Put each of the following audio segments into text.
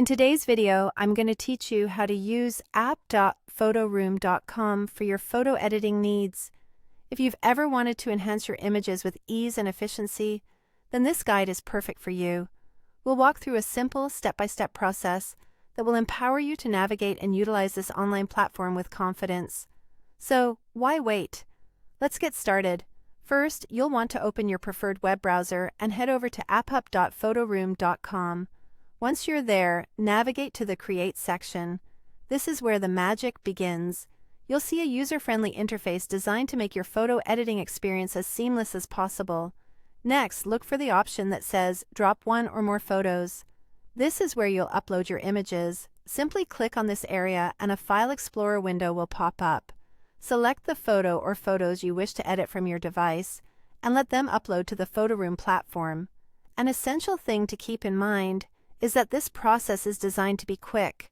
In today's video, I'm going to teach you how to use app.photoroom.com for your photo editing needs. If you've ever wanted to enhance your images with ease and efficiency, then this guide is perfect for you. We'll walk through a simple step-by-step process that will empower you to navigate and utilize this online platform with confidence. So, why wait? Let's get started. First, you'll want to open your preferred web browser and head over to app.photoroom.com. Once you're there, navigate to the Create section. This is where the magic begins. You'll see a user-friendly interface designed to make your photo editing experience as seamless as possible. Next, look for the option that says Drop one or more photos. This is where you'll upload your images. Simply click on this area and a File Explorer window will pop up. Select the photo or photos you wish to edit from your device and let them upload to the Photoroom platform. An essential thing to keep in mind is that this process is designed to be quick,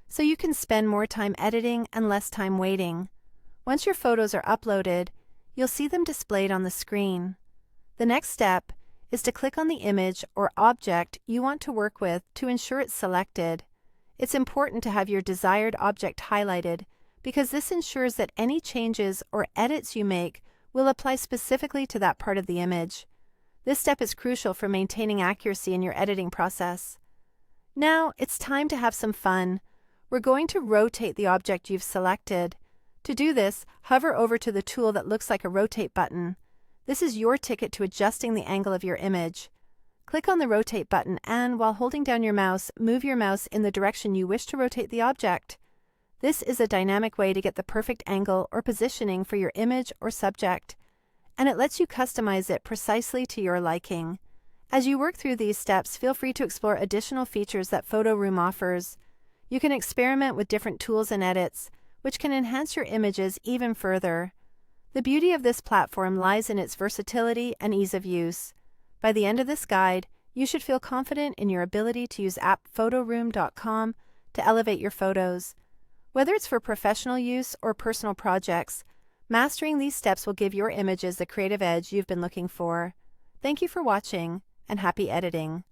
so you can spend more time editing and less time waiting. Once your photos are uploaded, you'll see them displayed on the screen. The next step is to click on the image or object you want to work with to ensure it's selected. It's important to have your desired object highlighted because this ensures that any changes or edits you make will apply specifically to that part of the image. This step is crucial for maintaining accuracy in your editing process. Now, it's time to have some fun. We're going to rotate the object you've selected. To do this, hover over to the tool that looks like a rotate button. This is your ticket to adjusting the angle of your image. Click on the rotate button and, while holding down your mouse, move your mouse in the direction you wish to rotate the object. This is a dynamic way to get the perfect angle or positioning for your image or subject, and it lets you customize it precisely to your liking. As you work through these steps, feel free to explore additional features that Photoroom offers. You can experiment with different tools and edits, which can enhance your images even further. The beauty of this platform lies in its versatility and ease of use. By the end of this guide, you should feel confident in your ability to use app.photoroom.com to elevate your photos. Whether it's for professional use or personal projects, mastering these steps will give your images the creative edge you've been looking for. Thank you for watching, and happy editing.